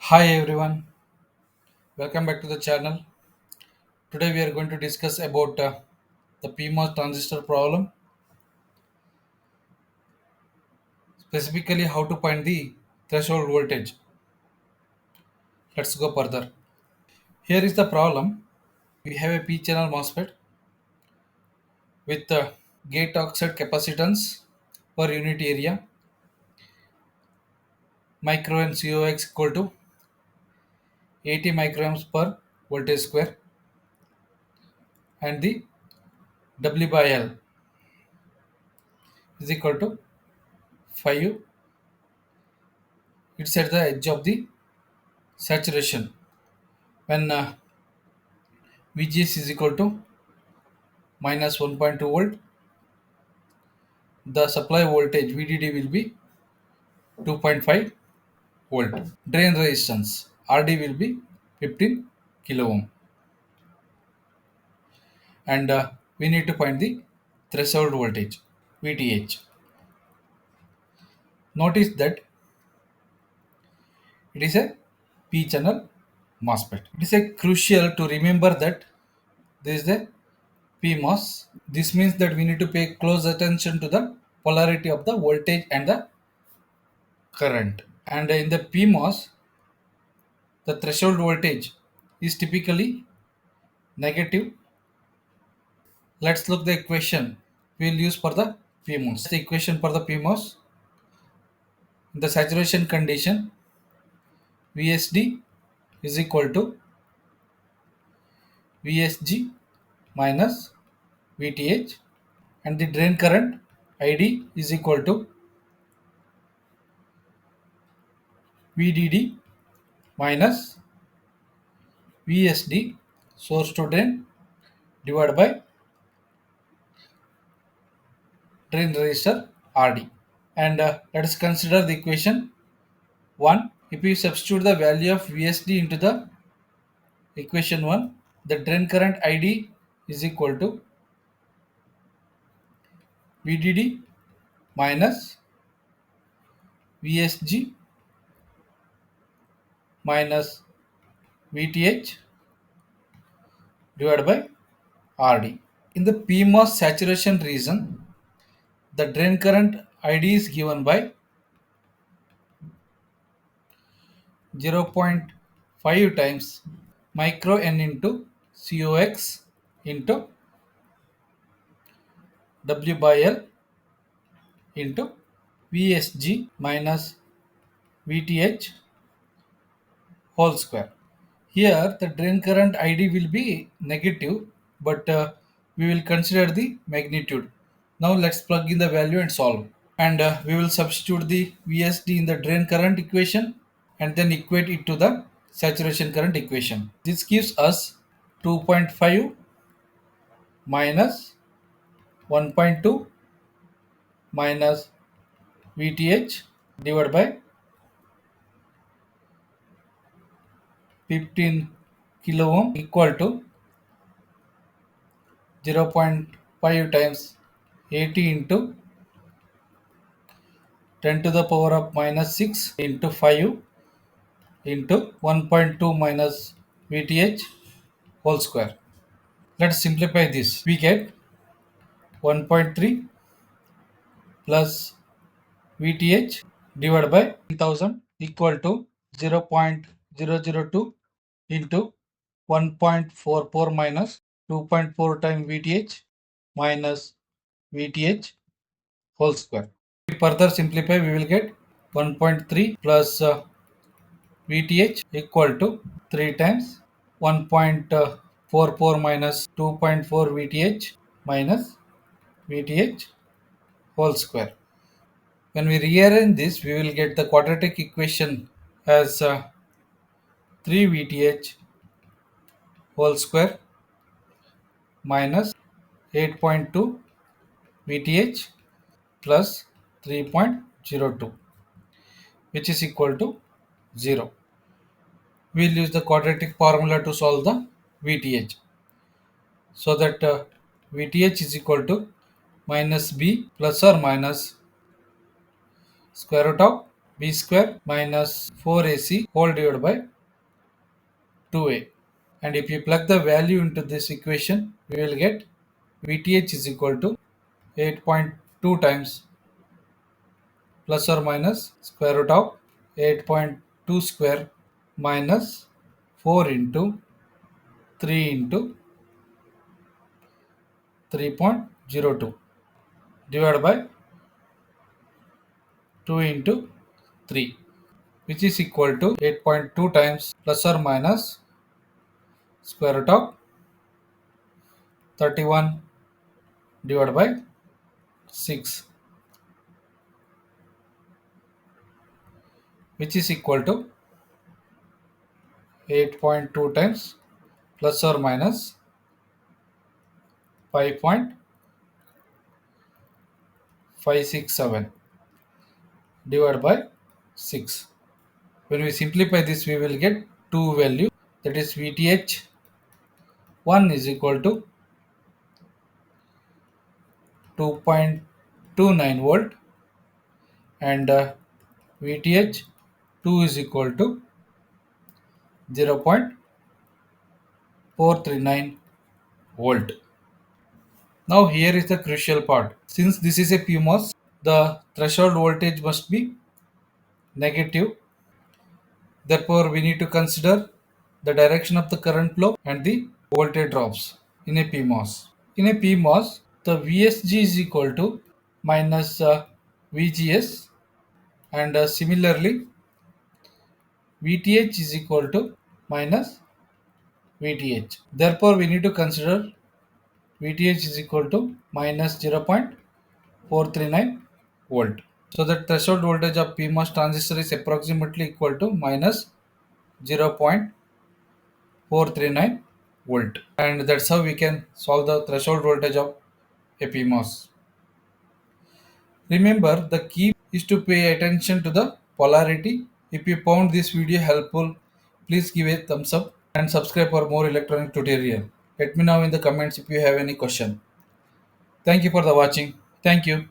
Hi everyone, welcome back to the channel. Today we are going to discuss about the PMOS transistor problem, specifically how to find the threshold voltage. Let's go further. Here is the problem. We have a P-channel MOSFET with gate oxide capacitance per unit area, micro and COX equal to 80 microamps per voltage square, and the W by L is equal to 5. It's at the edge of the saturation when VGS is equal to minus 1.2 volt. The supply voltage VDD will be 2.5 volt. Drain resistance RD will be 15 kilo ohm. And we need to find the threshold voltage VTH. Notice that it is a P channel MOSFET. It is a crucial to remember that this is a PMOS. This means that we need to pay close attention to the polarity of the voltage and the current. And in the PMOS, the threshold voltage is typically negative. Let's look the equation we'll use for the PMOS. The equation for the PMOS, in the saturation condition, VSD is equal to VSG minus VTH, and the drain current ID is equal to VDD minus VSD, source to drain, divided by drain resistor RD. And let us consider the equation 1. If we substitute the value of VSD into the equation 1, the drain current ID is equal to VDD minus VSG minus VTH divided by RD. In the PMOS saturation region, the drain current ID is given by 0.5 times micro N into COX into W by L into VSG minus VTH whole square. Here the drain current ID will be negative, but we will consider the magnitude. Now let's plug in the value and solve. And we will substitute the VSD in the drain current equation and then equate it to the saturation current equation. This gives us 2.5 minus 1.2 minus VTH divided by 15 kilo ohm equal to 0.5 times 80 into 10 to the power of minus 6 into 5 into 1.2 minus VTH whole square. Let's simplify this. We get 1.3 plus VTH divided by 1000 equal to 0.002 into 1.44 minus 2.4 times VTH minus VTH whole square. If further simplify, we will get 1.3 plus VTH equal to 3 times 1.44 minus 2.4 VTH minus VTH whole square. When we rearrange this, we will get the quadratic equation as 3 VTH whole square minus 8.2 VTH plus 3.02, which is equal to 0. We'll use the quadratic formula to solve the VTH. So that VTH is equal to minus B plus or minus square root of b square minus 4ac whole divided by 2a. And if you plug the value into this equation, we will get VTH is equal to 8.2 times plus or minus square root of 8.2 square minus 4 into 3 into 3.02 divided by 2 into 3, which is equal to 8.2 times plus or minus square root of 31 divided by 6, which is equal to 8.2 times plus or minus 5.567 divided by 6. When we simplify this, we will get two value, that is VTH 1 is equal to 2.29 volt and VTH 2 is equal to 0.439 volt. Now here is the crucial part. Since this is a PMOS, the threshold voltage must be negative. Therefore, we need to consider the direction of the current flow and the voltage drops in a PMOS. In a PMOS, the VSG is equal to minus VGS, and similarly VTH is equal to minus VTH. Therefore, we need to consider VTH is equal to minus 0.439 volt. So the threshold voltage of PMOS transistor is approximately equal to minus 0.439 volt. And that's how we can solve the threshold voltage of a PMOS. Remember, the key is to pay attention to the polarity. If you found this video helpful, please give a thumbs up and subscribe for more electronic tutorial. Let me know in the comments if you have any question. Thank you for the watching. Thank you.